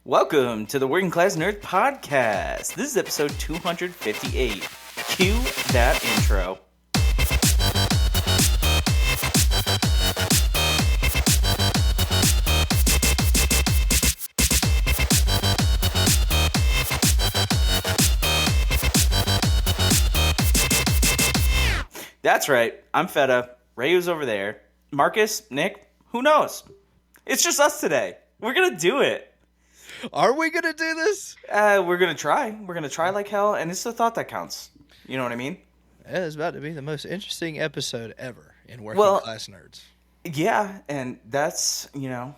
Welcome to the Working Class Nerd Podcast. This is episode 258. Cue that intro. That's right. I'm Fetta. Rhaiu's over there. Marcus, Nick, who knows? It's just us today. We're going to do it. Are we going to do this? We're going to try. We're going to try like hell, and it's the thought that counts. You know what I mean? It is about to be the most interesting episode ever in Working Class Nerds. Yeah, and that's, a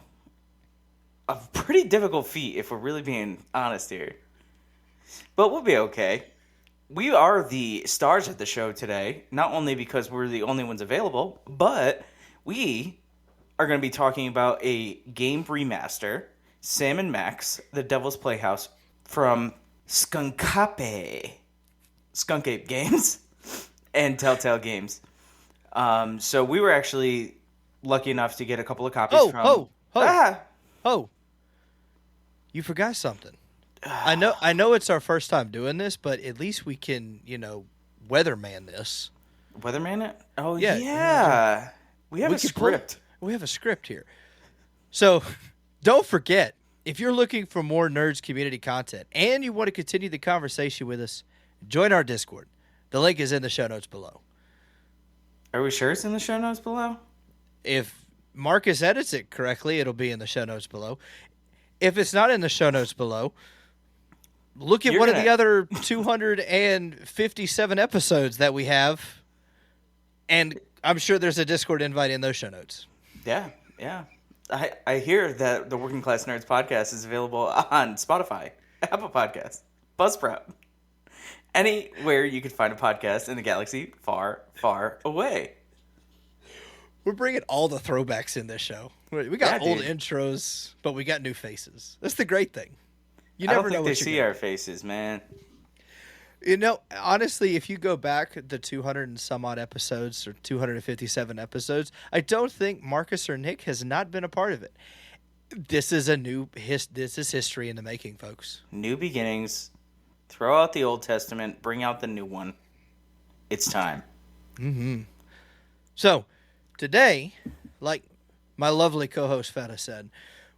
pretty difficult feat if we're really being honest here. But we'll be okay. We are the stars of the show today, not only because we're the only ones available, but we are going to be talking about a game remaster, Sam & Max, The Devil's Playhouse, from Skunkape Games and Telltale Games. So we were actually lucky enough to get a couple of copies from... You forgot something. I know it's our first time doing this, but at least we can, weatherman this. Weatherman it? Oh, yeah. We have a script. We have a script here. So, don't forget, if you're looking for more Nerds community content and you want to continue the conversation with us, join our Discord. The link is in the show notes below. Are we sure it's in the show notes below? If Marcus edits it correctly, it'll be in the show notes below. If it's not in the show notes below, look at one of the other 257 episodes that we have, and I'm sure there's a Discord invite in those show notes. Yeah. I hear that the Working Class Nerds podcast is available on Spotify, Apple Podcasts, Buzzsprout, anywhere you can find a podcast in the galaxy far, far away. We're bringing all the throwbacks in this show. We got old intros, but we got new faces. That's the great thing. You never know what they see our faces, man. Honestly, if you go back the 200 and some odd episodes or 257 episodes, I don't think Marcus or Nick has not been a part of it. This is this is history in the making, folks. New beginnings. Throw out the Old Testament, bring out the new one. It's time. Mm-hmm. So, today, like my lovely co-host Fetta said,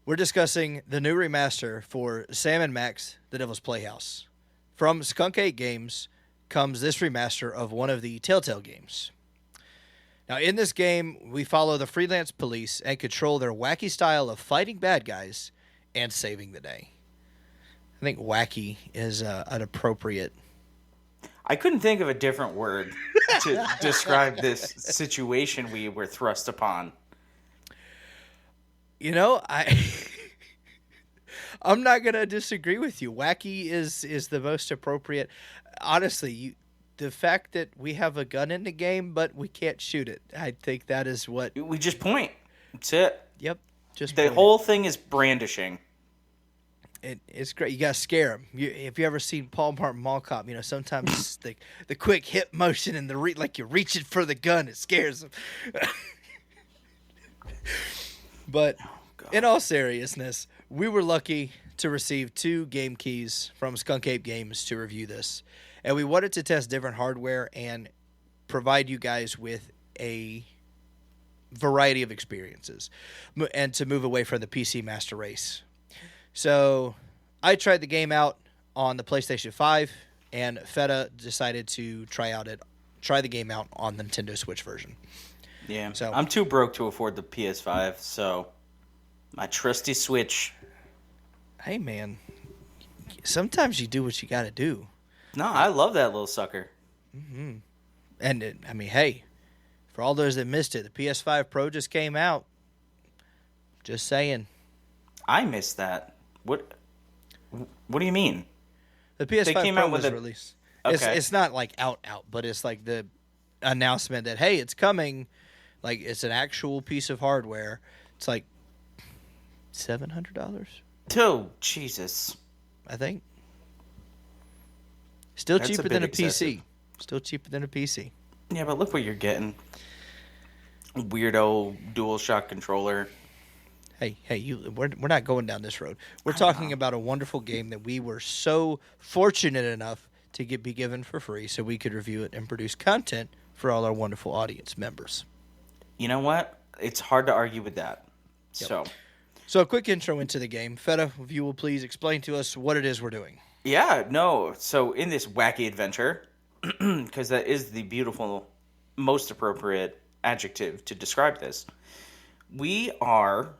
we're discussing the new remaster for Sam & Max, The Devil's Playhouse. From Skunkape Games comes this remaster of one of the Telltale games. Now, in this game, we follow the freelance police and control their wacky style of fighting bad guys and saving the day. I think wacky is an appropriate... I couldn't think of a different word to describe this situation we were thrust upon. I'm not going to disagree with you. Wacky is the most appropriate. Honestly, the fact that we have a gun in the game, but we can't shoot it, I think that is what... We just point. That's it. Yep. The whole thing is brandishing. It's great. You got to scare them. If you ever seen Paul Martin Mall Cop, sometimes the quick hip motion and like you're reaching for the gun, it scares them. But in all seriousness, we were lucky to receive 2 game keys from Skunkape Games to review this. And we wanted to test different hardware and provide you guys with a variety of experiences and to move away from the PC master race. So I tried the game out on the PlayStation 5, and Fetta decided to try the game out on the Nintendo Switch version. Yeah, so I'm too broke to afford the PS5, so my trusty Switch. Hey, man, sometimes you do what you got to do. No, I love that little sucker. Mm-hmm. And, hey, for all those that missed it, the PS5 Pro just came out. Just saying. I missed that. What do you mean? The PS5 Pro was released. Okay. It's not like out, but it's like the announcement that, hey, it's coming. Like, it's an actual piece of hardware. It's like $700. Oh, Jesus. I think. Still That's cheaper than a excessive. PC. Still cheaper than a PC. Yeah, but look what you're getting. Weirdo DualShock controller. we're not going down this road. We're I talking know. about a wonderful game that we were so fortunate enough to be given for free so we could review it and produce content for all our wonderful audience members. You know what? It's hard to argue with that. Yep. So, So a quick intro into the game. Feta, if you will please explain to us what it is we're doing. yeah, no. So, in this wacky adventure, because that is the beautiful, most appropriate adjective to describe this, we are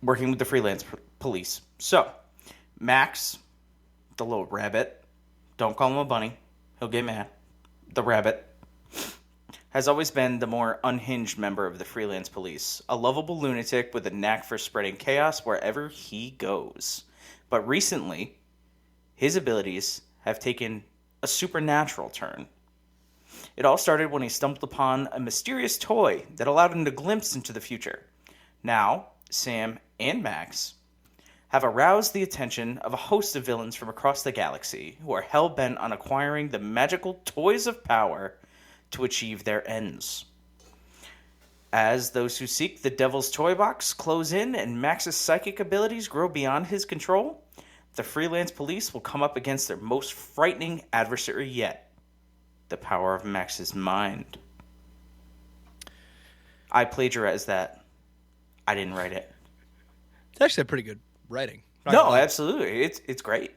working with the freelance police. So, Max, the little rabbit, don't call him a bunny, he'll get mad. The rabbit has always been the more unhinged member of the freelance police, a lovable lunatic with a knack for spreading chaos wherever he goes. But recently, his abilities have taken a supernatural turn. It all started when he stumbled upon a mysterious toy that allowed him to glimpse into the future. Now, Sam and Max have aroused the attention of a host of villains from across the galaxy who are hell-bent on acquiring the magical toys of power to achieve their ends. As those who seek the Devil's Toy Box close in and Max's psychic abilities grow beyond his control, the freelance police will come up against their most frightening adversary yet, the power of Max's mind. I plagiarized that. I didn't write it. It's actually a pretty good writing. No, absolutely. It's great.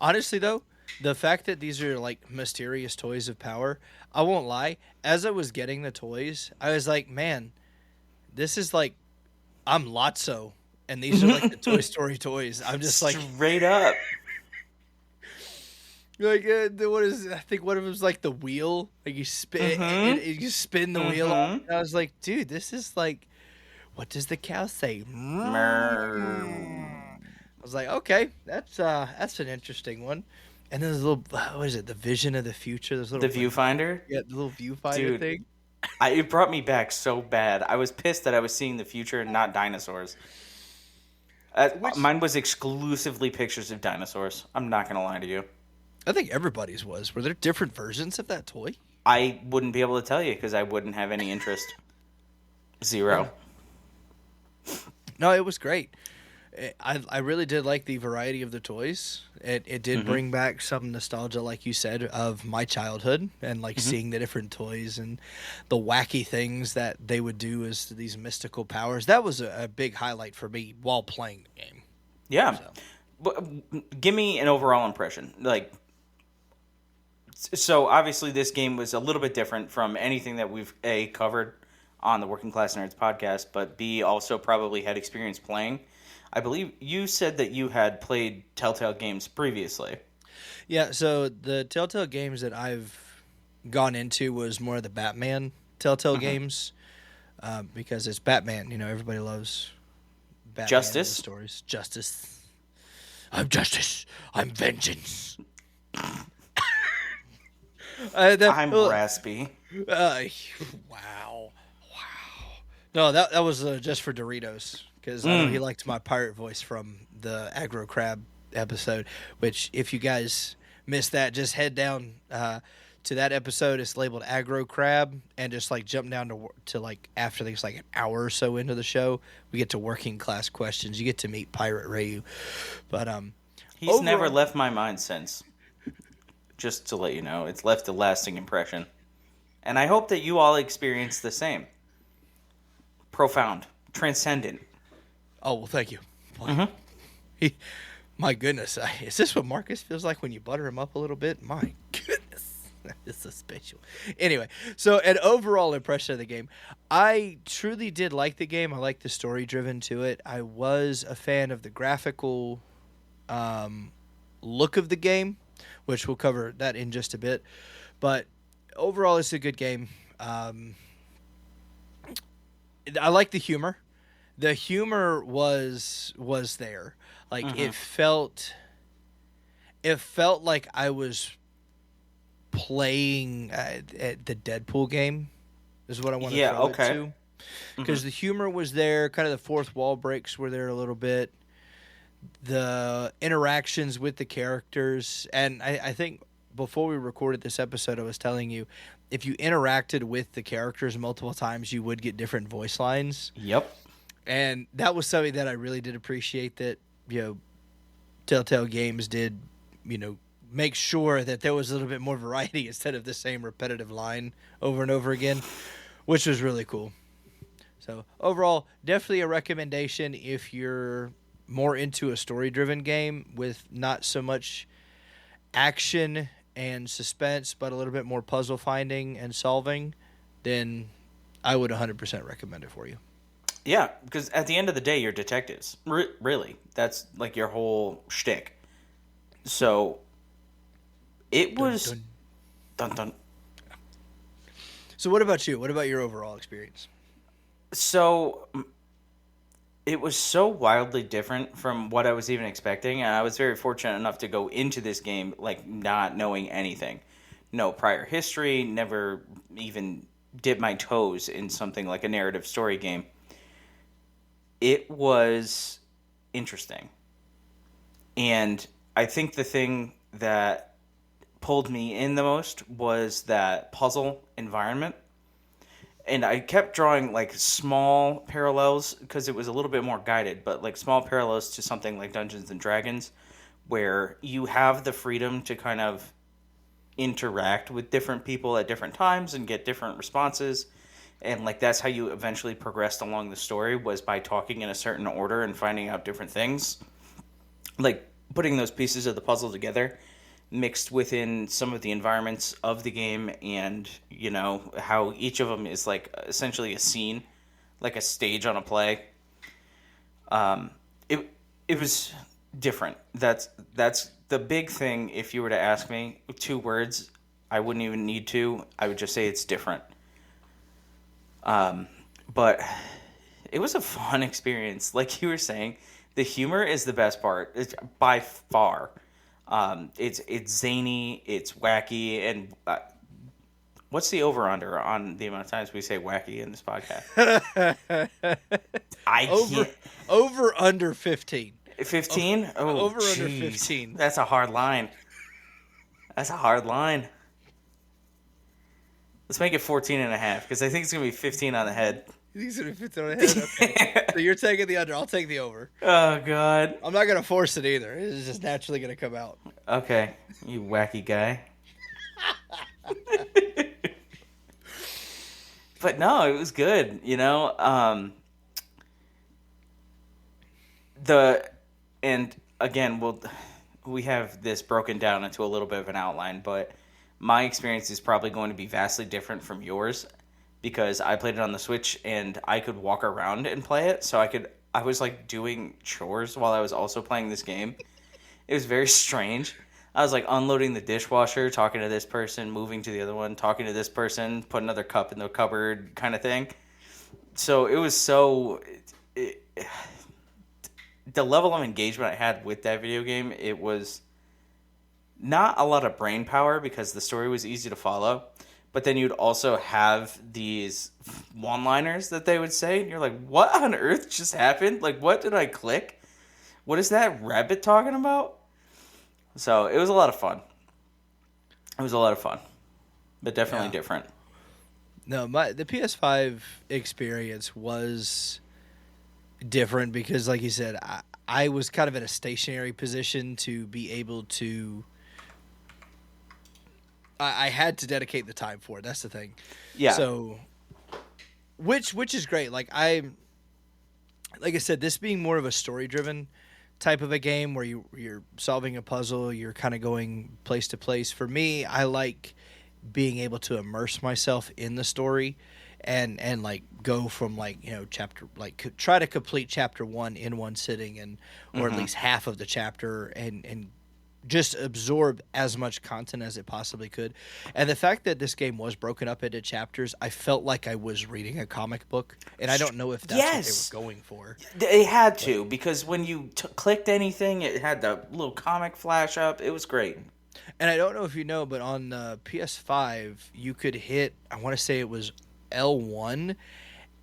Honestly, though, the fact that these are like mysterious toys of power, I won't lie. As I was getting the toys, I was like, man, this is like, I'm Lotso, and these are like the Toy Story toys. I'm just like, straight up. like what is? I think one of them is like the wheel, like you spin, you spin the wheel. And I was like, dude, this is like, what does the cow say? I was like, okay, that's an interesting one. And then there's a little, what is it? The vision of the future. There's The viewfinder? Yeah, the little viewfinder Dude, thing. It brought me back so bad. I was pissed that I was seeing the future and not dinosaurs. Mine was exclusively pictures of dinosaurs. I'm not going to lie to you. I think everybody's was. Were there different versions of that toy? I wouldn't be able to tell you because I wouldn't have any interest. Zero. No, it was great. I really did like the variety of the toys. It did bring back some nostalgia, like you said, of my childhood and like seeing the different toys and the wacky things that they would do as these mystical powers. That was a big highlight for me while playing the game. Yeah. So. But give me an overall impression. So obviously this game was a little bit different from anything that we've A, covered on the Working Class Nerds podcast, but B, also probably had experience playing. I believe you said that you had played Telltale games previously. Yeah, so the Telltale games that I've gone into was more of the Batman Telltale games, because it's Batman. You know, everybody loves Batman Justice? stories. Justice. I'm justice. I'm vengeance. I'm raspy. Wow. No, that was just for Doritos. Because I know he liked my pirate voice from the Aggro Crab episode, which if you guys missed that, just head down to that episode. It's labeled Aggro Crab, and just like jump down to like after there's like an hour or so into the show, we get to working class questions. You get to meet Pirate Rhaiu. But he's overall, never left my mind since. Just to let you know, it's left a lasting impression. And I hope that you all experience the same. Profound. Transcendent. Oh, well, thank you. My goodness. Is this what Marcus feels like when you butter him up a little bit? My goodness. That is so special. Anyway, so an overall impression of the game. I truly did like the game. I liked the story-driven to it. I was a fan of the graphical look of the game, which we'll cover that in just a bit. But overall, it's a good game. I like the humor. The humor was there. Like it felt like I was playing at the Deadpool game. Is what I want to throw it to. Because the humor was there, kind of the fourth wall breaks were there a little bit. The interactions with the characters, and I think before we recorded this episode, I was telling you, if you interacted with the characters multiple times, you would get different voice lines. Yep. And that was something that I really did appreciate that, Telltale Games did, make sure that there was a little bit more variety instead of the same repetitive line over and over again, which was really cool. So overall, definitely a recommendation if you're more into a story-driven game with not so much action and suspense, but a little bit more puzzle finding and solving, then I would 100% recommend it for you. Yeah, because at the end of the day, you're detectives. Really. That's like your whole shtick. So it was... Dun, dun. So what about you? What about your overall experience? So it was so wildly different from what I was even expecting, and I was very fortunate enough to go into this game like not knowing anything. No prior history, never even dip my toes in something like a narrative story game. It was interesting. And I think the thing that pulled me in the most was that puzzle environment. And I kept drawing like small parallels because it was a little bit more guided, but like small parallels to something like Dungeons and Dragons, where you have the freedom to kind of interact with different people at different times and get different responses. And like that's how you eventually progressed along the story, was by talking in a certain order and finding out different things. Like putting those pieces of the puzzle together, mixed within some of the environments of the game, and how each of them is like essentially a scene, like a stage on a play. It was different. That's the big thing. If you were to ask me 2 words, I wouldn't even need to. I would just say it's different. But it was a fun experience. Like you were saying, the humor is the best part. It's by far. It's zany, it's wacky, and what's the over-under on the amount of times we say wacky in this podcast? Over under 15. 15? Oh, over geez. Under 15. That's a hard line. That's a hard line. Let's make it 14 and a half, because I think it's going to be 15 on the head. You think it's going to be 15 on the head? Okay. So you're taking the under. I'll take the over. Oh, God. I'm not going to force it either. It's just naturally going to come out. Okay. You wacky guy. But no, it was good, and again, we have this broken down into a little bit of an outline, but my experience is probably going to be vastly different from yours, because I played it on the Switch and I could walk around and play it. So I was like doing chores while I was also playing this game. It was very strange. I was like unloading the dishwasher, talking to this person, moving to the other one, talking to this person, put another cup in the cupboard kind of thing. So it was the level of engagement I had with that video game, it was not a lot of brain power because the story was easy to follow, but then you'd also have these one-liners that they would say, and you're like, what on earth just happened? Like, what did I click? What is that rabbit talking about? So it was a lot of fun. But definitely different. No, the PS5 experience was different because, like you said, I was kind of in a stationary position to be able to. I had to dedicate the time for it. That's the thing. Yeah. So, which is great. Like I said, this being more of a story-driven type of a game where you're solving a puzzle, you're kind of going place to place. For me, I like being able to immerse myself in the story and like go from like, chapter, like try to complete chapter 1 in one sitting, and or at least half of the chapter, and just absorb as much content as it possibly could. And the fact that this game was broken up into chapters, I felt like I was reading a comic book, and I don't know if that's what they were going for. They had to, because when you clicked anything, it had the little comic flash up. It was great. And I don't know if you know, but on PS5, you could hit, I want to say it was L1,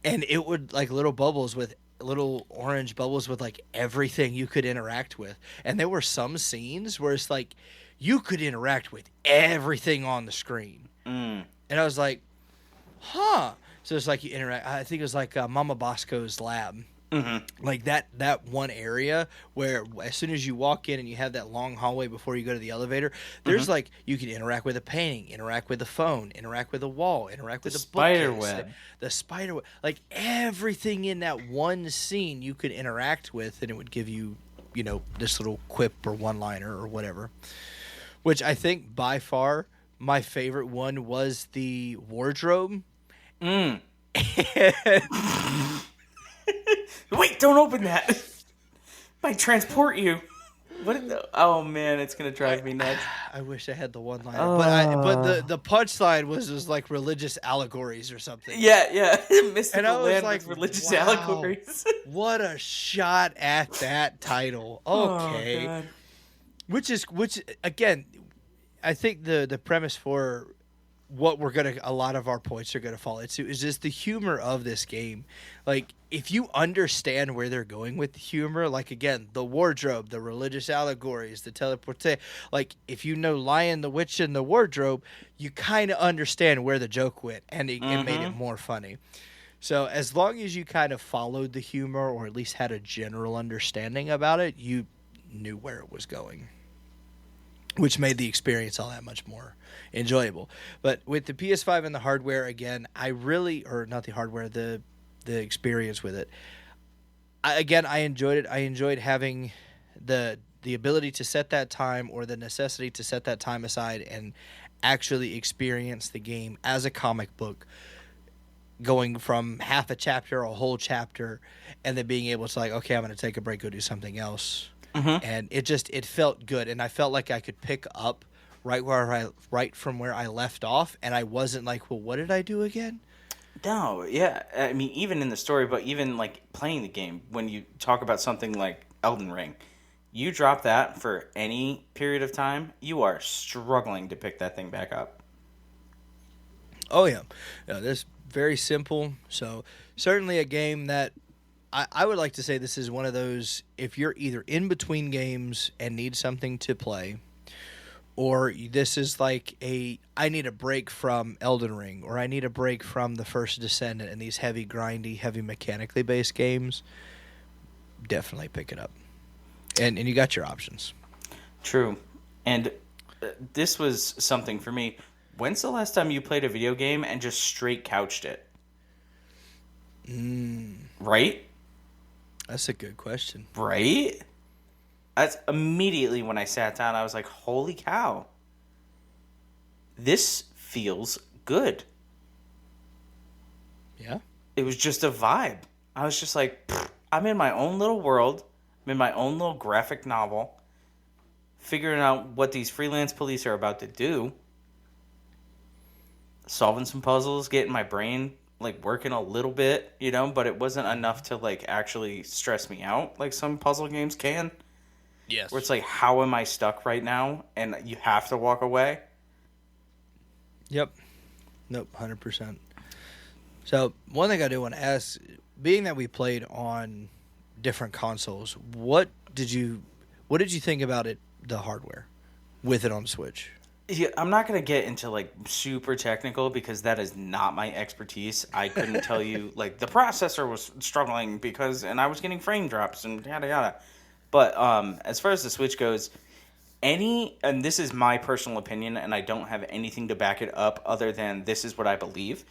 and it would, like, little bubbles with little orange bubbles with like everything you could interact with. And there were some scenes where it's like you could interact with everything on the screen. Mm. And I was like, huh. So it's like you interact. I think it was like Mama Bosco's lab. Mm-hmm. Like that one area where as soon as you walk in and you have that long hallway before you go to the elevator, there's like you can interact with a painting, interact with a phone, interact with a wall, interact with a spider bookcase, web. the spider web, like everything in that one scene you could interact with, and it would give you, you know, this little quip or one liner or whatever. Which I think by far my favorite one was the wardrobe. Mm. Wait, don't open that. Might transport you. What? Oh man, it's gonna drive me nuts. I wish I had the one liner, but the punchline was just like religious allegories or something. Yeah. Mystical And I was land like, with religious wow, allegories. what a shot at that title. Okay, Oh, God. which again, I think the premise for what a lot of our points are gonna fall into is just the humor of this game. Like, if you understand where they're going with the humor, like again, the wardrobe, the religious allegories, the teleportation, like if you know Lion the Witch and the wardrobe, you kind of understand where the joke went, and it made it more funny. So as long as you kind of followed the humor, or at least had a general understanding about it, you knew where it was going, which made the experience all that much more enjoyable. But with the PS5 and the hardware, again, or not the hardware, the experience with it, I enjoyed it. I enjoyed having the ability to set that time, or the necessity to set that time aside and actually experience the game as a comic book, going from half a chapter, a whole chapter, and then being able to like, okay, I'm going to take a break, go do something else. And it felt good, and I felt like I could pick up right from where I left off, and I wasn't like, well, what did I do again? No, yeah. I mean, even in the story, but even like playing the game, when you talk about something like Elden Ring, you drop that for any period of time, you are struggling to pick that thing back up. Oh yeah, this very simple. So certainly a game that I would like to say this is one of those, if you're either in between games and need something to play, or this is like I need a break from Elden Ring, or I need a break from the First Descendant and these heavy, grindy, heavy mechanically based games, definitely pick it up. And you got your options. True. And this was something for me. When's the last time you played a video game and just straight couched it? Right? That's a good question. Right? That's immediately when I sat down, I was like, holy cow. This feels good. Yeah. It was just a vibe. I was just like, I'm in my own little world. I'm in my own little graphic novel. Figuring out what these freelance police are about to do. Solving some puzzles, getting my brain like working a little bit, you know, but it wasn't enough to like actually stress me out like some puzzle games can. Yes. Where it's like, how am I stuck right now? And you have to walk away. Yep. Nope, 100%. So one thing I do want to ask, being that we played on different consoles, what did you think about it, the hardware, with it on Switch? Yeah, I'm not going to get into like super technical because that is not my expertise. I couldn't tell you like the processor was struggling and I was getting frame drops and yada yada. But as far as the Switch goes, and this is my personal opinion and I don't have anything to back it up other than this is what I believe.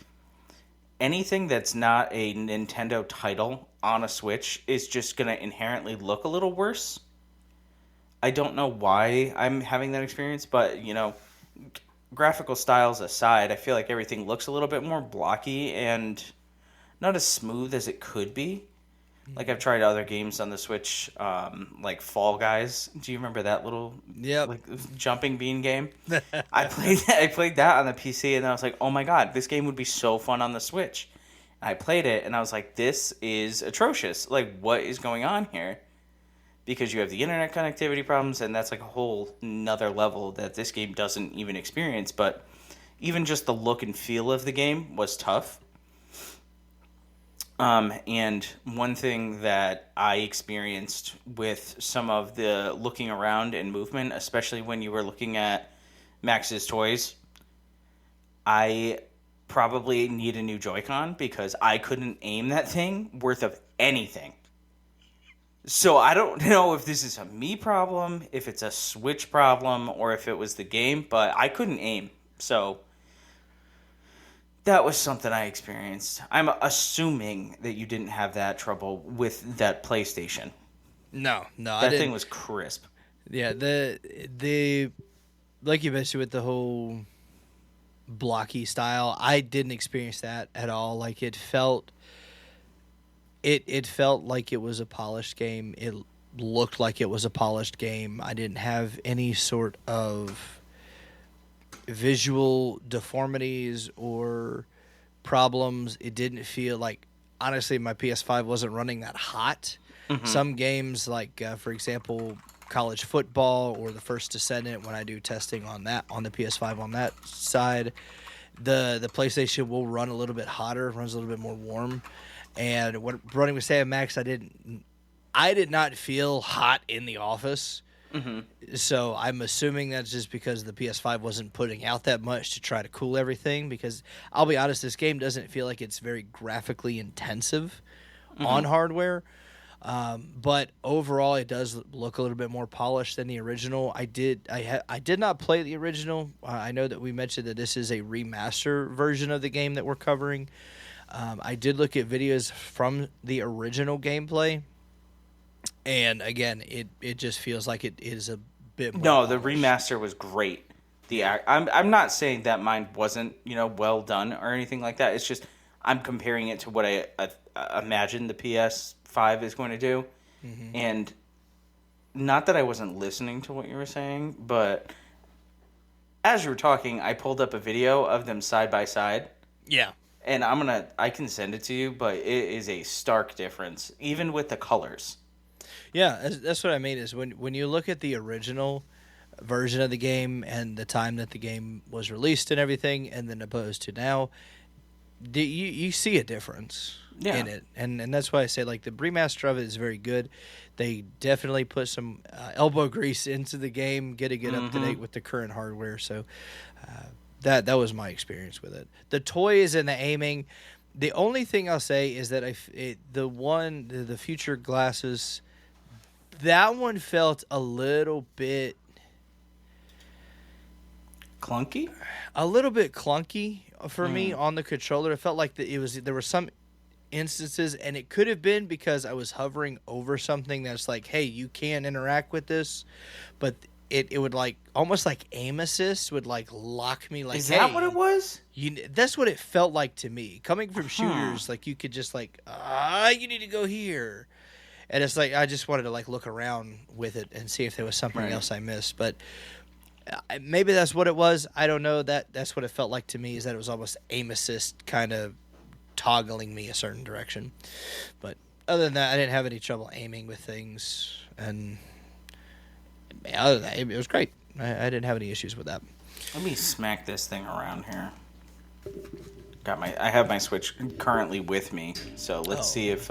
Anything that's not a Nintendo title on a Switch is just going to inherently look a little worse. I don't know why I'm having that experience, but, you know, graphical styles aside, I feel like everything looks a little bit more blocky and not as smooth as it could be. Like, I've tried other games on the Switch, like Fall Guys. Do you remember that little jumping bean game? I played that on the PC, and then I was like, oh my god, this game would be so fun on the Switch. And I played it, and I was like, this is atrocious. Like, what is going on here? Because you have the internet connectivity problems, and that's like a whole nother level that this game doesn't even experience. But even just the look and feel of the game was tough. And one thing that I experienced with some of the looking around and movement, especially when you were looking at Max's toys, I probably need a new Joy-Con because I couldn't aim that thing worth of anything. So I don't know if this is a me problem, if it's a Switch problem, or if it was the game, but I couldn't aim. So that was something I experienced. I'm assuming that you didn't have that trouble with that PlayStation. No, I That didn't. thing was crisp. Yeah, the like you mentioned with the whole blocky style, I didn't experience that at all. Like it felt like it was a polished game. It looked like it was a polished game. I didn't have any sort of visual deformities or problems. It didn't feel like, honestly, my PS5 wasn't running that hot. Some games, like for example, college football or the First Descendant, when I do testing on that on the PS5 on that side, the PlayStation will run a little bit hotter, runs a little bit more warm. And when running with Sam Max, I did not feel hot in the office. So I'm assuming that's just because the PS5 wasn't putting out that much to try to cool everything. Because I'll be honest, this game doesn't feel like it's very graphically intensive on hardware. But overall, it does look a little bit more polished than the original. I did not play the original. I know that we mentioned that this is a remaster version of the game that we're covering. I did look at videos from the original gameplay, and again, it just feels like it is a bit more No, the polished. remaster was great. I'm not saying that mine wasn't well done or anything like that. It's just I'm comparing it to what I imagine the PS5 is going to do, and not that I wasn't listening to what you were saying, but as you were talking, I pulled up a video of them side by side. Yeah. And I can send it to you, but it is a stark difference, even with the colors. Yeah, that's what I mean. Is when you look at the original version of the game and the time that the game was released and everything, and then opposed to now, you see a difference in it, and that's why I say like the remaster of it is very good. They definitely put some elbow grease into the game, get up to date with the current hardware. So that was my experience with it. The toys and the aiming. The only thing I'll say is that the future glasses, that one felt a little bit Clunky? a little bit clunky for me on the controller. It felt like there were some instances, and it could have been because I was hovering over something that's like, hey, you can interact with this, but it would like almost like aim assist would like lock me. Like, Is that what it was? That's what it felt like to me. Coming from shooters, like you could just like, you need to go here. And it's like I just wanted to like look around with it and see if there was something else I missed. But maybe that's what it was. I don't know. That's what it felt like to me. Is that it was almost aim assist, kind of toggling me a certain direction. But other than that, I didn't have any trouble aiming with things. And other than that, it was great. I didn't have any issues with that. Let me smack this thing around here. I have my Switch currently with me, so let's see if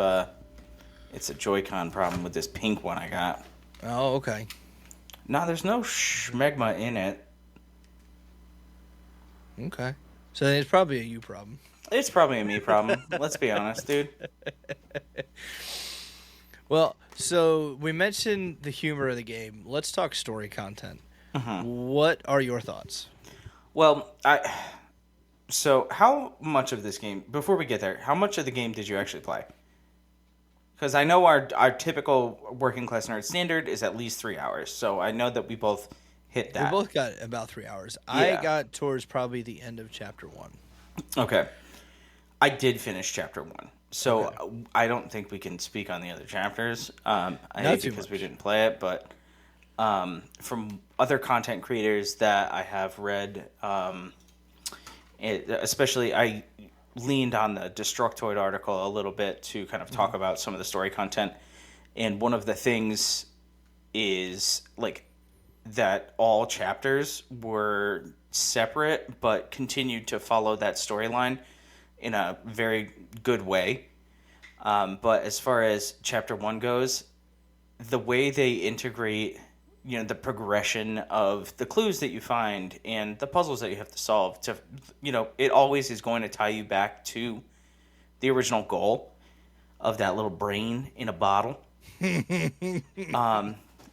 it's a Joy-Con problem with this pink one I got. Oh, okay. No, there's no schmegma in it. Okay. So it's probably a you problem. It's probably a me problem. Let's be honest, dude. Well, so we mentioned the humor of the game. Let's talk story content. What are your thoughts? Well, so how much of this game, before we get there, how much of the game did you actually play? Because I know our typical working class nerd standard is at least 3 hours. So I know that we both hit that. We both got about 3 hours. Yeah. I got towards probably the end of chapter 1. Okay. I did finish chapter 1. So I don't think we can speak on the other chapters. I hate because we didn't play it, but from other content creators that I have read, especially I leaned on the Destructoid article a little bit to kind of talk about some of the story content. And one of the things is like that all chapters were separate but continued to follow that storyline in a very good way. But as far as chapter 1 goes, the way they integrate, the progression of the clues that you find and the puzzles that you have to solve, it always is going to tie you back to the original goal of that little brain in a bottle.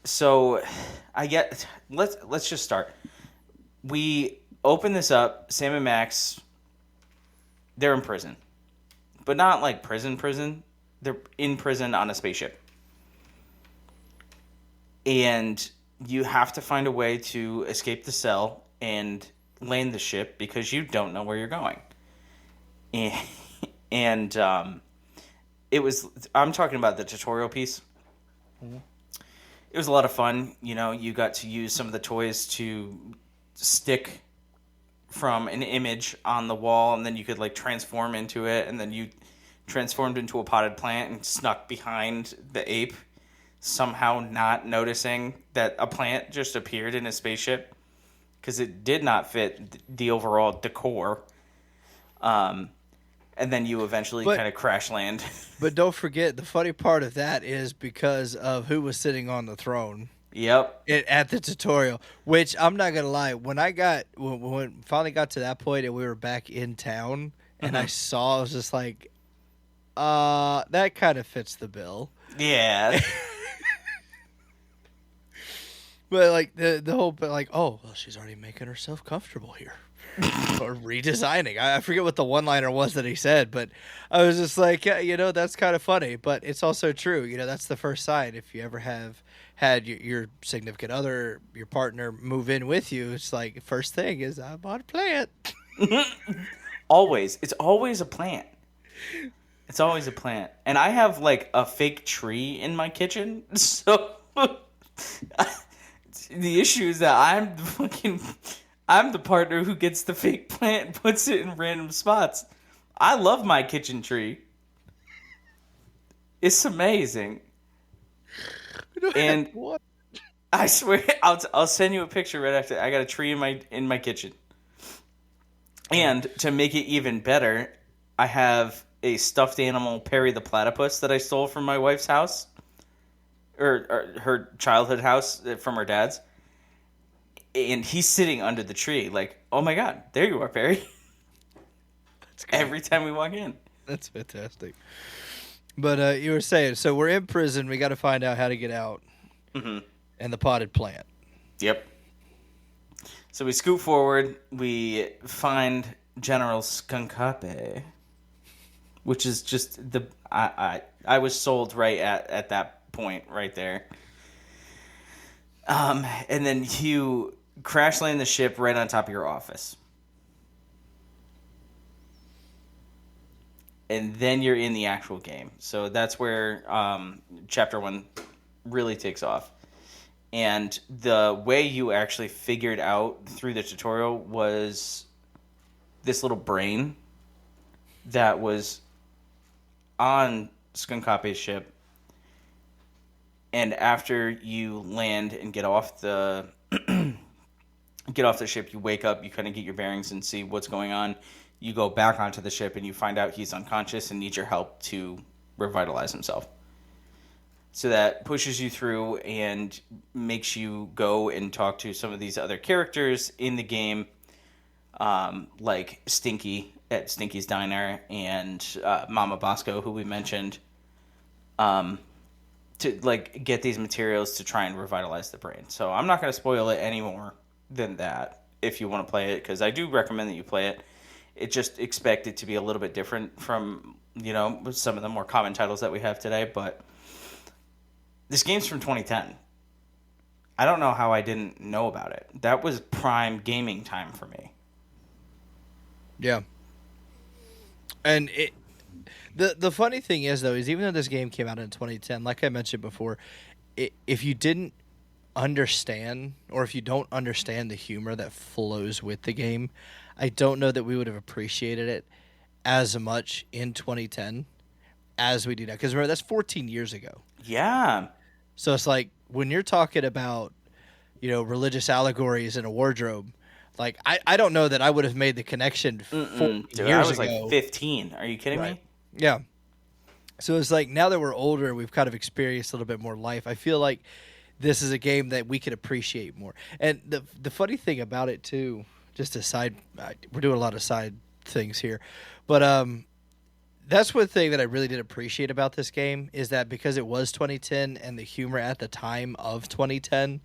So let's just start. We open this up. Sam and Max, they're in prison, but not like prison. They're in prison on a spaceship, and you have to find a way to escape the cell and land the ship because you don't know where you're going. And I'm talking about the tutorial piece. Mm-hmm. It was a lot of fun. You got to use some of the toys to stick from an image on the wall, and then you could like transform into it, and then you transformed into a potted plant and snuck behind the ape, somehow not noticing that a plant just appeared in a spaceship because it did not fit the overall decor. And then you eventually kind of crash land. But don't forget, the funny part of that is because of who was sitting on the throne. Yep. At the tutorial, which I'm not gonna lie, when finally got to that point and we were back in town and I saw, I was just like, that kind of fits the bill. Yeah. But like the whole bit, like, oh well, she's already making herself comfortable here. Or redesigning. I forget what the one-liner was that he said, but I was just like, yeah, that's kind of funny, but it's also true. That's the first sign. If you ever have had your significant other, your partner move in with you, it's like, first thing is, I bought a plant. Always. It's always a plant. It's always a plant. And I have like a fake tree in my kitchen, so the issue is that I'm the partner who gets the fake plant and puts it in random spots. I love my kitchen tree. It's amazing. And what? I swear, I'll send you a picture right after. I got a tree in my kitchen. And to make it even better, I have a stuffed animal, Perry the Platypus, that I stole from my wife's house. Or her childhood house from her dad's. And he's sitting under the tree like, oh my God, there you are, Perry. That's great. Every time we walk in. That's fantastic. But you were saying, so we're in prison. We got to find out how to get out. Mm-hmm. And the potted plant. Yep. So we scoot forward. We find General Skunkape, which is just I was sold right at that point right there. And then you crash land the ship right on top of your office. And then you're in the actual game. So that's where Chapter 1 really takes off. And the way you actually figured out through the tutorial was this little brain that was on Skunkape's ship. And after you land and get off the ship, you wake up, you kind of get your bearings and see what's going on. You go back onto the ship and you find out he's unconscious and needs your help to revitalize himself. So that pushes you through and makes you go and talk to some of these other characters in the game, like Stinky at Stinky's Diner and Mama Bosco, who we mentioned, to like get these materials to try and revitalize the brain. So I'm not going to spoil it any more than that if you want to play it, because I do recommend that you play it. It just expect it to be a little bit different from, some of the more common titles that we have today, but this game's from 2010. I don't know how I didn't know about it. That was prime gaming time for me. Yeah. And the funny thing is, though, is even though this game came out in 2010, like I mentioned before, if you didn't understand, or if you don't understand the humor that flows with the game, I don't know that we would have appreciated it as much in 2010 as we do now. Because remember, that's 14 years ago. Yeah. So it's like, when you're talking about, religious allegories in a wardrobe, like, I don't know that I would have made the connection 14 years ago. I was like 15. Are you kidding me? Yeah. So it's like now that we're older, we've kind of experienced a little bit more life. I feel like this is a game that we could appreciate more. And the funny thing about it too, just a side, we're doing a lot of side things here, but that's one thing that I really did appreciate about this game is that because it was 2010 and the humor at the time of 2010,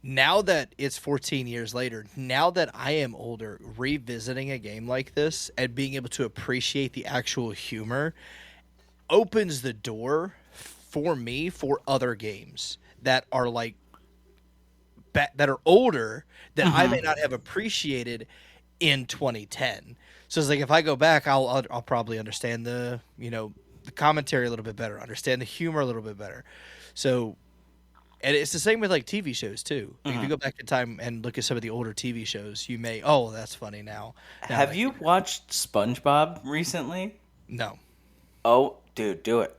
now that it's 14 years later, now that I am older, revisiting a game like this and being able to appreciate the actual humor opens the door for me for other games that are like that are older that I may not have appreciated in 2010. So it's like if I go back, I'll probably understand the the commentary a little bit better, understand the humor a little bit better. So, and it's the same with like TV shows too. Like if you go back in time and look at some of the older TV shows, you may that's funny now. Have you watched SpongeBob recently? No. Oh, dude, do it.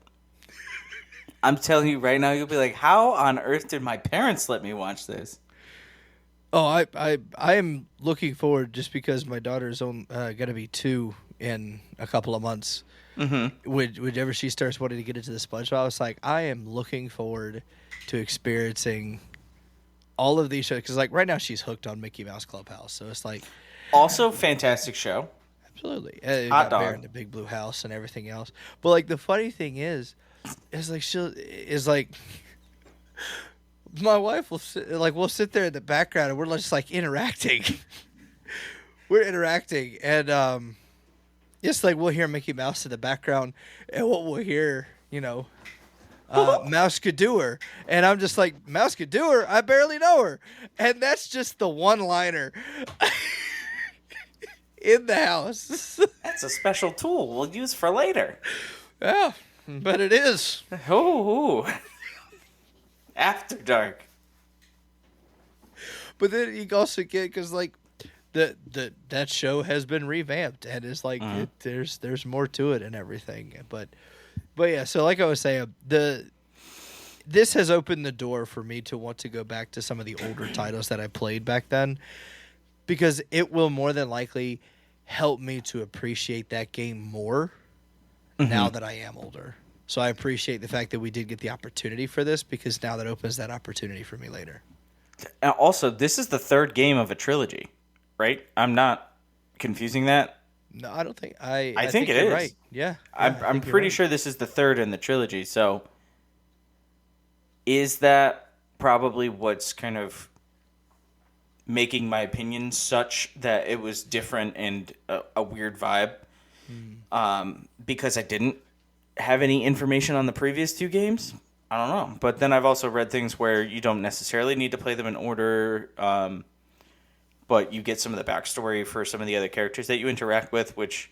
I'm telling you right now, you'll be like, how on earth did my parents let me watch this? Oh, I am looking forward just because my daughter's going to be 2 in a couple of months. Mm-hmm. Whenever she starts wanting to get into the SpongeBob, I was like, I am looking forward to experiencing all of these shows because, like, right now she's hooked on Mickey Mouse Clubhouse, so it's like also fantastic show. Absolutely, Hot got Bear dog. in the Big Blue House and everything else. But like the funny thing is like. My wife will we'll sit there in the background and we're just like interacting. We're interacting and it's like we'll hear Mickey Mouse in the background and what we'll hear, Mouse Kadooer. And I'm just like, Mouse Kadooer? I barely know her. And that's just the one-liner in the house. That's a special tool we'll use for later. Yeah, but it is. Ooh. After dark. But then you also get because like that show has been revamped and it's like there's more to it and everything. But yeah, so like I was saying, this has opened the door for me to want to go back to some of the older titles that I played back then because it will more than likely help me to appreciate that game more now that I am older. So I appreciate the fact that we did get the opportunity for this because now that opens that opportunity for me later. And also, this is the third game of a trilogy, right? I'm not confusing that. No, I don't think I think it you're is. right. Yeah, I'm pretty sure this is the third in the trilogy. So, is that probably what's kind of making my opinion such that it was different and a weird vibe? Because I didn't have any information on the previous 2 games. I don't know. But then I've also read things where you don't necessarily need to play them in order, but you get some of the backstory for some of the other characters that you interact with, which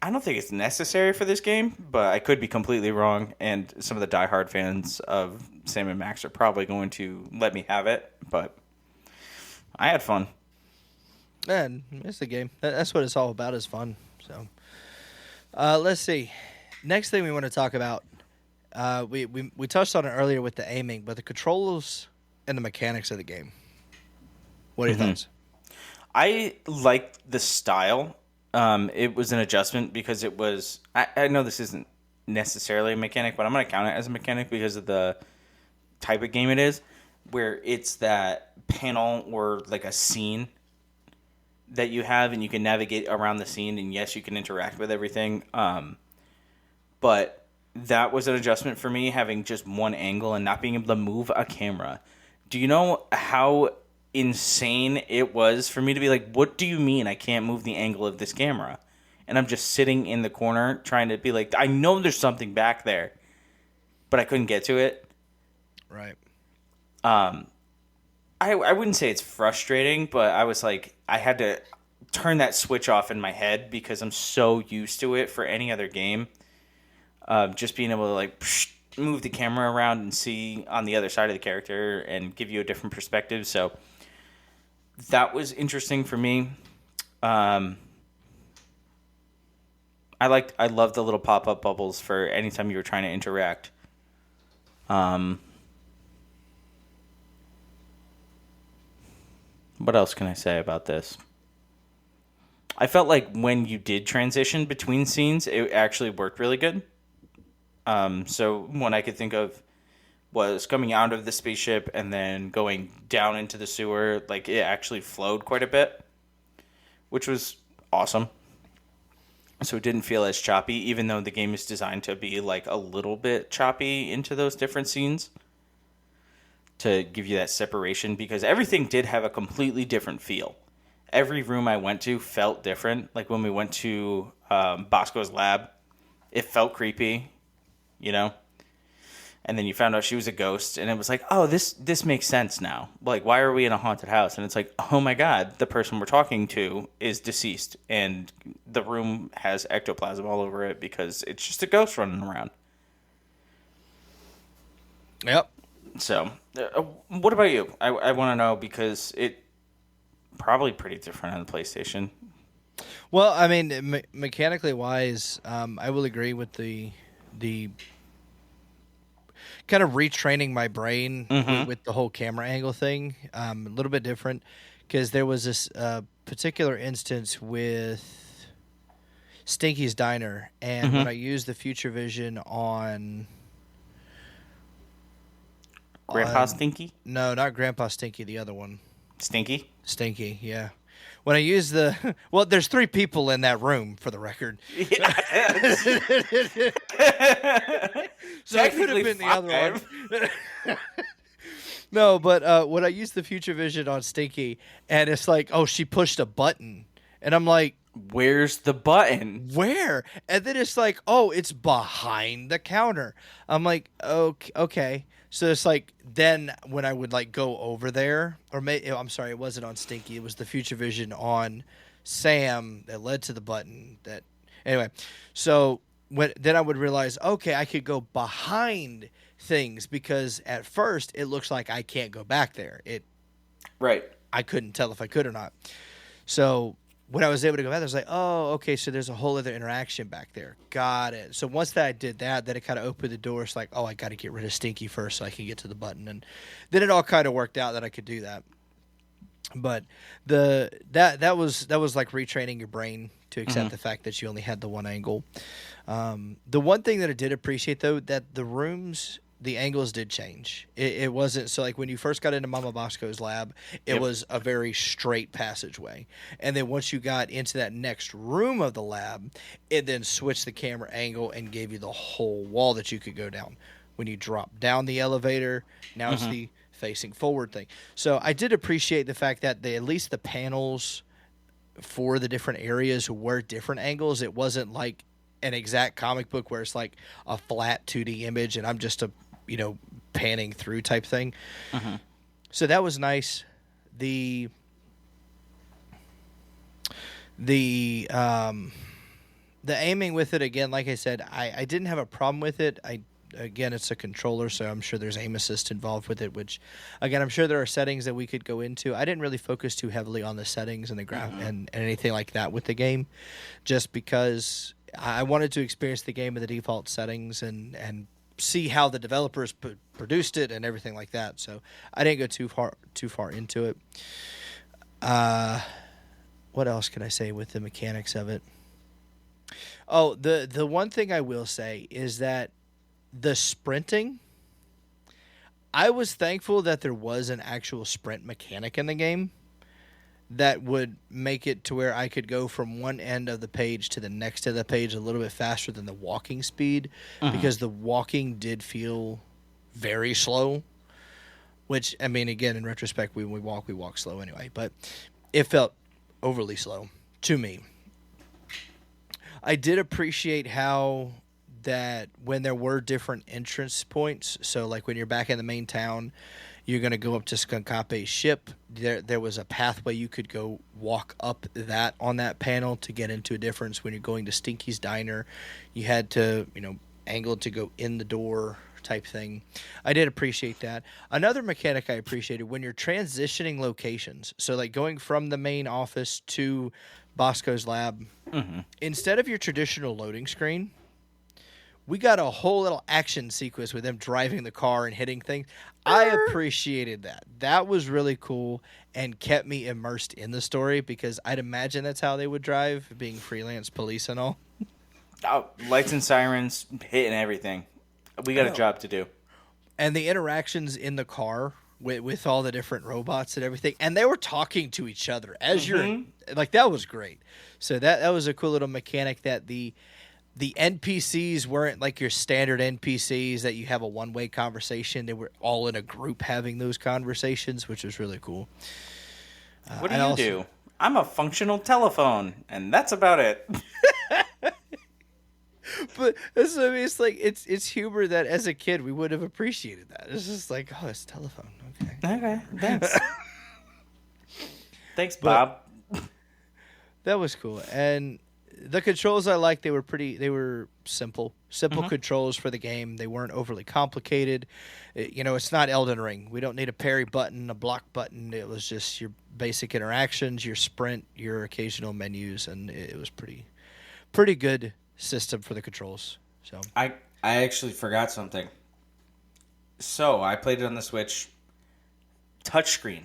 I don't think it's necessary for this game, but I could be completely wrong, and some of the diehard fans of Sam and Max are probably going to let me have it, but I had fun. And it's a game. That's what it's all about is fun. So let's see. Next thing we want to talk about, we touched on it earlier with the aiming, but the controls and the mechanics of the game. What are your thoughts? I liked the style. It was an adjustment because it was... I know this isn't necessarily a mechanic, but I'm going to count it as a mechanic because of the type of game it is, where it's that panel or like a scene that you have and you can navigate around the scene, and yes, you can interact with everything. But that was an adjustment for me, having just one angle and not being able to move a camera. Do you know how insane it was for me to be like, what do you mean I can't move the angle of this camera? And I'm just sitting in the corner trying to be like, I know there's something back there, but I couldn't get to it. Right. I wouldn't say it's frustrating, but I was like, I had to turn that switch off in my head because I'm so used to it for any other game. Just being able to like move the camera around and see on the other side of the character and give you a different perspective. So that was interesting for me. I loved the little pop-up bubbles for anytime you were trying to interact. What else can I say about this? I felt like when you did transition between scenes, it actually worked really good. So one I could think of was coming out of the spaceship and then going down into the sewer. Like, it actually flowed quite a bit, which was awesome. So it didn't feel as choppy, even though the game is designed to be like a little bit choppy into those different scenes to give you that separation, because everything did have a completely different feel. Every room I went to felt different. Like when we went to Bosco's lab, it felt creepy, you know? And then you found out she was a ghost, and it was like, oh, this makes sense now. Like, why are we in a haunted house? And it's like, oh my god, the person we're talking to is deceased, and the room has ectoplasm all over it because it's just a ghost running around. Yep. So, what about you? I want to know, because it probably pretty different on the PlayStation. Well, I mean, mechanically wise, I will agree with the kind of retraining my brain with the whole camera angle thing. A little bit different, because there was this particular instance with Stinky's Diner, and when I used the future vision on Grandpa Stinky? No, not Grandpa Stinky, the other one. Stinky? Stinky, yeah. When I use the well, there's 3 people in that room, for the record. Yeah. So it could have been the other one. No, but when I use the future vision on Stinky, and it's like, oh, she pushed a button, and I'm like, where's the button? where? And then it's like, oh, it's behind the counter. I'm like, okay. So it's like, then when I would like go over there, or I'm sorry, it wasn't on Stinky. It was the future vision on Sam that led to the button. That anyway. So then I would realize, okay, I could go behind things, because at first it looks like I can't go back there. Right. I couldn't tell if I could or not. So when I was able to go back, I was like, oh, okay, so there's a whole other interaction back there. Got it. So once that I did that, then it kind of opened the door. It's like, oh, I got to get rid of Stinky first so I can get to the button. And then it all kind of worked out that I could do that. But that was like retraining your brain to accept the fact that you only had the one angle. The one thing that I did appreciate, though, that the rooms, the angles did change. It wasn't so like when you first got into Mama Bosco's lab, it was a very straight passageway, and then once you got into that next room of the lab, it then switched the camera angle and gave you the whole wall that you could go down. When you drop down the elevator, now it's the facing forward thing. So I did appreciate the fact that at least the panels for the different areas were different angles. It wasn't like an exact comic book where it's like a flat 2D image and I'm just panning through type thing. So that was nice. The aiming with it, again, like I said, I didn't have a problem with it. Again, it's a controller, so I'm sure there's aim assist involved with it, which, again, I'm sure there are settings that we could go into. I didn't really focus too heavily on the settings and the and anything like that with the game, just because I wanted to experience the game in the default settings and see how the developers produced it and everything like that. So I didn't go too far into it. What else can I say with the mechanics of it? Oh, the one thing I will say is that the sprinting, I was thankful that there was an actual sprint mechanic in the game that would make it to where I could go from one end of the page to the next end of the page a little bit faster than the walking speed, because the walking did feel very slow, which, I mean, again, in retrospect, when we walk slow anyway, but it felt overly slow to me. I did appreciate how that when there were different entrance points, so like when you're back in the main town, you're going to go up to Skunkape's ship. There was a pathway you could go walk up that on that panel to get into a difference. When you're going to Stinky's Diner, you had to, angle to go in the door type thing. I did appreciate that. Another mechanic I appreciated, when you're transitioning locations, so like going from the main office to Bosco's lab, instead of your traditional loading screen, we got a whole little action sequence with them driving the car and hitting things. I appreciated that. That was really cool and kept me immersed in the story because I'd imagine that's how they would drive, being freelance police and all. Oh, lights and sirens, hitting everything. We got a job to do. And the interactions in the car with all the different robots and everything, and they were talking to each other as you're like, that was great. So that was a cool little mechanic that the NPCs weren't like your standard NPCs that you have a one-way conversation. They were all in a group having those conversations, which was really cool. What do you do? I'm a functional telephone, and that's about it. But so, I mean, it's like it's humor that as a kid we would have appreciated that. It's just like, oh, it's a telephone. Okay, thanks. Thanks, Bob. That was cool. And the controls I liked, they were simple controls for the game. They weren't overly complicated. It's not Elden Ring. We don't need a parry button, a block button. It was just your basic interactions, your sprint, your occasional menus, and it was pretty good system for the controls. So I actually forgot something. So I played it on the Switch touchscreen.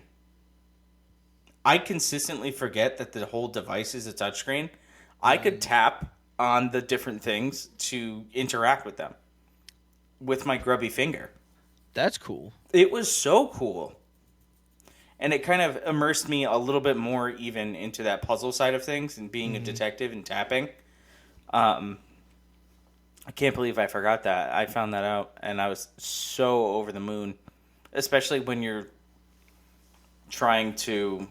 I consistently forget that the whole device is a touchscreen. I could tap on the different things to interact with them with my grubby finger. That's cool. It was so cool. And it kind of immersed me a little bit more even into that puzzle side of things and being a detective and tapping. I can't believe I forgot that. I found that out, and I was so over the moon, especially when you're trying to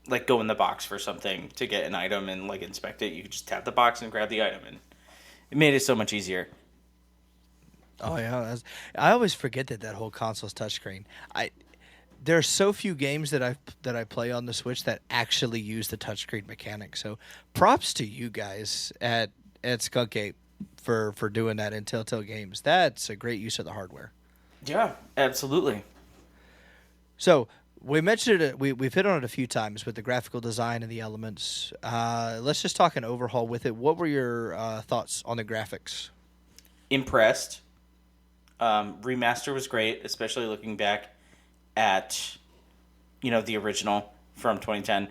like go in the box for something to get an item and like inspect it. You just tap the box and grab the item, and it made it so much easier. Oh yeah, I always forget that whole console's touchscreen. There are so few games that I play on the Switch that actually use the touchscreen mechanic. So props to you guys at Skunkape for doing that in Telltale Games. That's a great use of the hardware. Yeah, absolutely. So we mentioned it. We've hit on it a few times with the graphical design and the elements. Let's just talk an overhaul with it. What were your thoughts on the graphics? Impressed. Remaster was great, especially looking back at the original from 2010.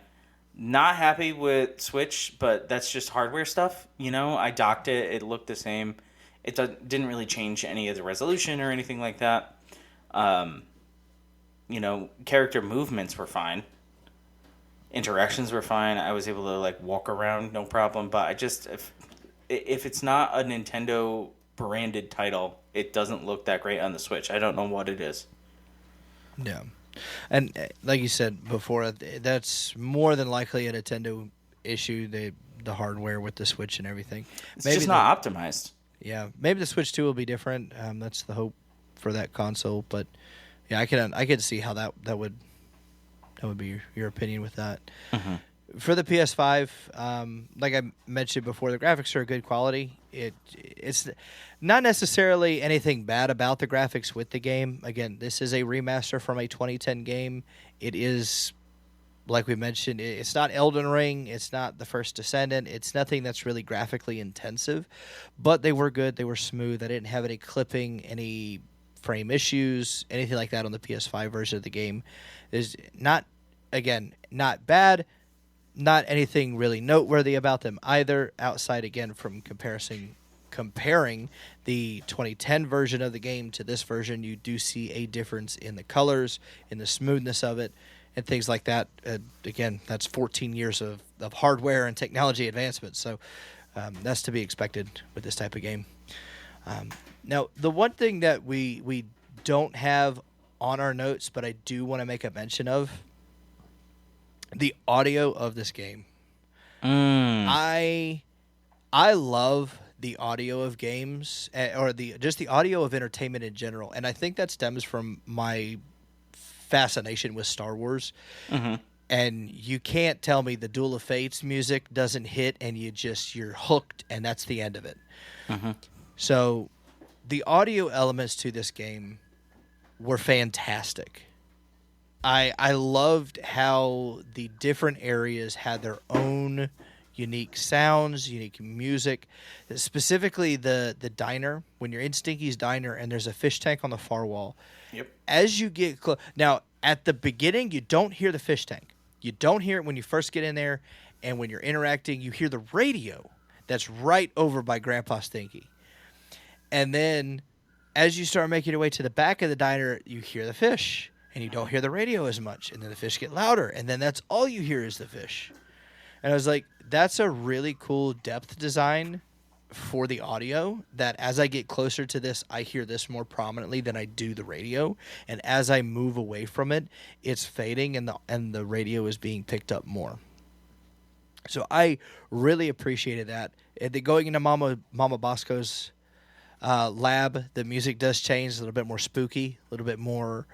Not happy with Switch, but that's just hardware stuff. I docked it. It looked the same. It didn't really change any of the resolution or anything like that. Character movements were fine. Interactions were fine. I was able to walk around, no problem. But I just, if it's not a Nintendo branded title, it doesn't look that great on the Switch. I don't know what it is. Yeah. And like you said before, that's more than likely a Nintendo issue, the hardware with the Switch and everything. It's just not optimized. Yeah, maybe the Switch 2 will be different. That's the hope for that console. But yeah, I can see how that would be your opinion with that. Mm-hmm. For the PS5, like I mentioned before, the graphics are good quality. It's not necessarily anything bad about the graphics with the game. Again, this is a remaster from a 2010 game. It is, like we mentioned, it's not Elden Ring. It's not the first Descendant. It's nothing that's really graphically intensive. But they were good. They were smooth. I didn't have any clipping, any frame issues, anything like that on the PS5 version of the game. Is not bad. Not anything really noteworthy about them either, outside, again, from comparing the 2010 version of the game to this version. You do see a difference in the colors, in the smoothness of it, and things like that. Again, that's 14 years of hardware and technology advancement, so that's to be expected with this type of game. Now, the one thing that we don't have on our notes, but I do want to make a mention of, the audio of this game. I love the audio of games, or just the audio of entertainment in general, and I think that stems from my fascination with Star Wars. Mm-hmm. And you can't tell me the Duel of Fates music doesn't hit, and you're hooked, and that's the end of it. Mm-hmm. So the audio elements to this game were fantastic. I loved how the different areas had their own unique sounds, unique music. Specifically, the diner, when you're in Stinky's Diner and there's a fish tank on the far wall. Yep. As you get close. Now, at the beginning, you don't hear the fish tank. You don't hear it when you first get in there. And when you're interacting, you hear the radio that's right over by Grandpa Stinky. And then as you start making your way to the back of the diner, you hear the fish. And you don't hear the radio as much. And then the fish get louder. And then that's all you hear is the fish. And I was like, that's a really cool depth design for the audio, that as I get closer to this, I hear this more prominently than I do the radio. And as I move away from it, it's fading and the radio is being picked up more. So I really appreciated that. Going into Mama Bosco's lab, the music does change, a little bit more spooky, a little bit more,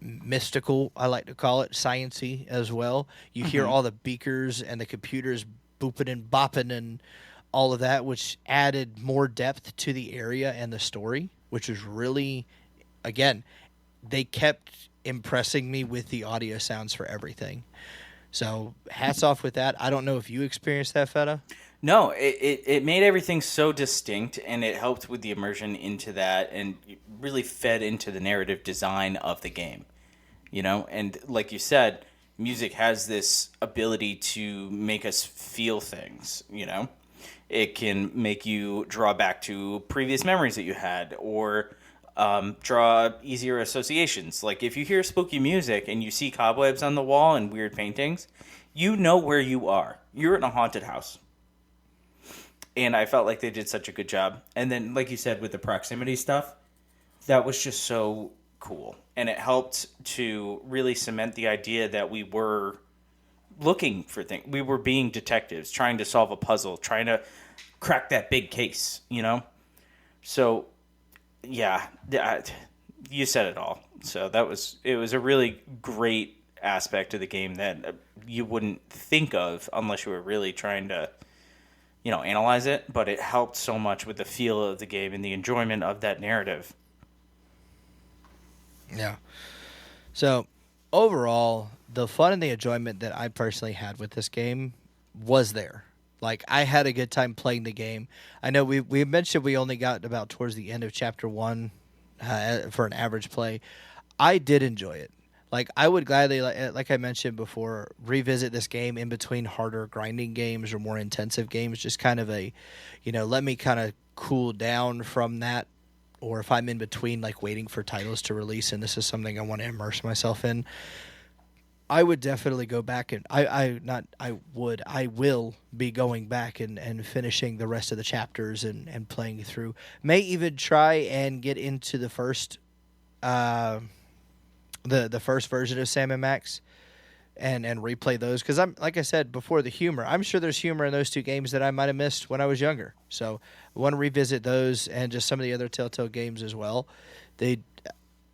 mystical, I like to call it, science-y as well. You hear all the beakers and the computers booping and bopping and all of that, which added more depth to the area and the story, which was really, again, they kept impressing me with the audio sounds for everything. So hats off with that. I don't know if you experienced that, Fetta. No, it made everything so distinct, and it helped with the immersion into that, and really fed into the narrative design of the game. And like you said, music has this ability to make us feel things. It can make you draw back to previous memories that you had, or draw easier associations. Like if you hear spooky music and you see cobwebs on the wall and weird paintings, you know where you are. You're in a haunted house. And I felt like they did such a good job. And then, like you said, with the proximity stuff, that was just so cool. And it helped to really cement the idea that we were looking for things. We were being detectives, trying to solve a puzzle, trying to crack that big case, So, yeah, you said it all. So it was a really great aspect of the game that you wouldn't think of unless you were really trying to, analyze it. But it helped so much with the feel of the game and the enjoyment of that narrative. Yeah. So, overall, the fun and the enjoyment that I personally had with this game was there. Like, I had a good time playing the game. I know we mentioned we only got about towards the end of Chapter 1 for an average play. I did enjoy it. Like, I would gladly, like I mentioned before, revisit this game in between harder grinding games or more intensive games. Just kind of let me kind of cool down from that. Or if I'm in between, like, waiting for titles to release and this is something I want to immerse myself in, I would definitely go back and I will be going back and finishing the rest of the chapters and playing through. May even try and get into the first the first version of Sam and Max and replay those, because I'm, like I said before, the humor. I'm sure there's humor in those two games that I might have missed when I was younger. So I want to revisit those and just some of the other Telltale games as well.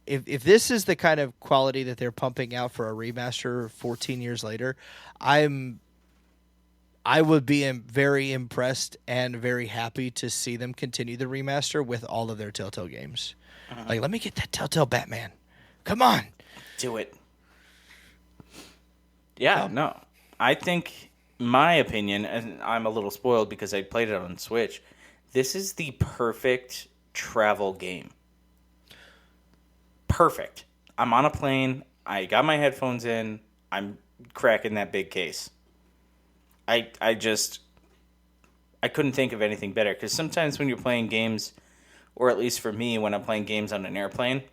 If this is the kind of quality that they're pumping out for a remaster 14 years later, I would be very impressed and very happy to see them continue the remaster with all of their Telltale games. Like, let me get that Telltale Batman. Come on. Do it. Yeah, no. I think, my opinion, and I'm a little spoiled because I played it on Switch, this is the perfect travel game. Perfect. I'm on a plane. I got my headphones in. I'm cracking that big case. I couldn't think of anything better, because sometimes when you're playing games, or at least for me, when I'm playing games on an airplane,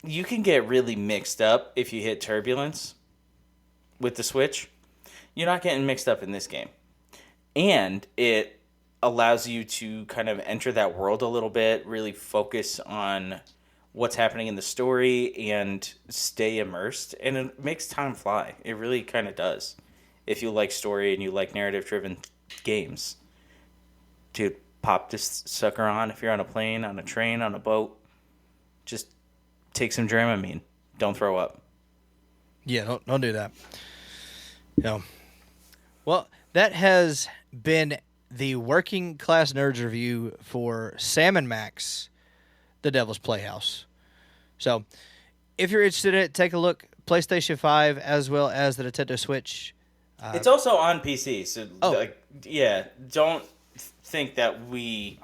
you can get really mixed up if you hit turbulence with the Switch. You're not getting mixed up in this game. And it allows you to kind of enter that world a little bit, really focus on what's happening in the story and stay immersed. And it makes time fly. It really kind of does. If you like story and you like narrative-driven games. Dude, pop this sucker on if you're on a plane, on a train, on a boat. Just take some Dramamine. Don't throw up. Yeah, don't do that. No. Well, that has been the Working Class Nerds review for Sam and Max, The Devil's Playhouse. So, if you're interested in it, take a look. PlayStation 5 as well as the Nintendo Switch. It's also on PC, so Oh. don't think that we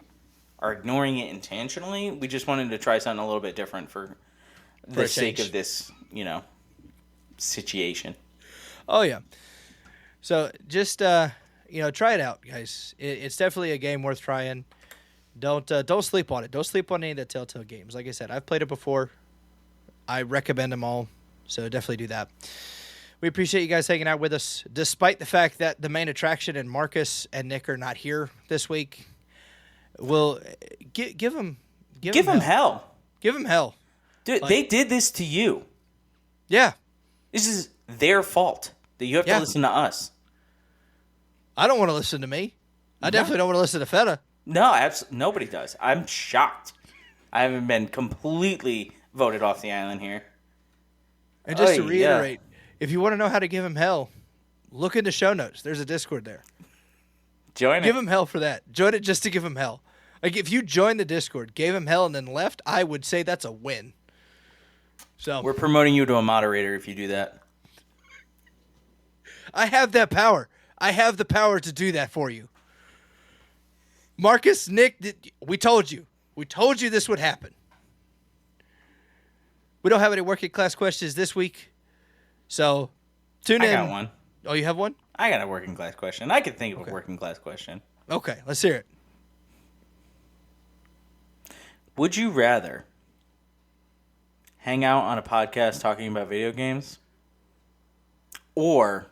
are ignoring it intentionally. We just wanted to try something a little bit different for the sake of this, situation. Oh yeah. So just try it out, guys. It's definitely a game worth trying. Don't sleep on it. Don't sleep on any of the Telltale games. Like I said, I've played it before. I recommend them all, so definitely do that. We appreciate you guys hanging out with us, despite the fact that the main attraction and Marcus and Nick are not here this week. We'll give them hell. Give them hell. Dude, they did this to you. Yeah. This is their fault that you have to listen to us. I don't want to listen to me. I definitely don't want to listen to Fetta. No, nobody does. I'm shocked. I haven't been completely voted off the island here. And just to reiterate, if you want to know how to give him hell, look in the show notes. There's a Discord there. Join it. Give him hell for that. Join it just to give him hell. Like, if you joined the Discord, gave him hell, and then left, I would say that's a win. So we're promoting you to a moderator if you do that. I have that power. I have the power to do that for you. Marcus, Nick, we told you. We told you this would happen. We don't have any working class questions this week. So tune in. I got one. Oh, you have one? I got a working class question. I could think of a working class question. Okay, let's hear it. Would you rather hang out on a podcast talking about video games or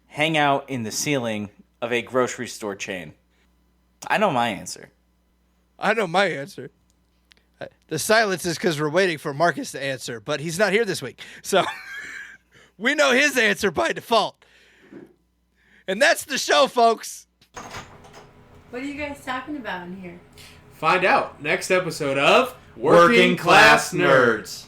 hang out in the ceiling of a grocery store chain? I know my answer. I know my answer. The silence is because we're waiting for Marcus to answer, but he's not here this week. So we know his answer by default. And that's the show, folks. What are you guys talking about in here? Find out next episode of Working Class Nerds.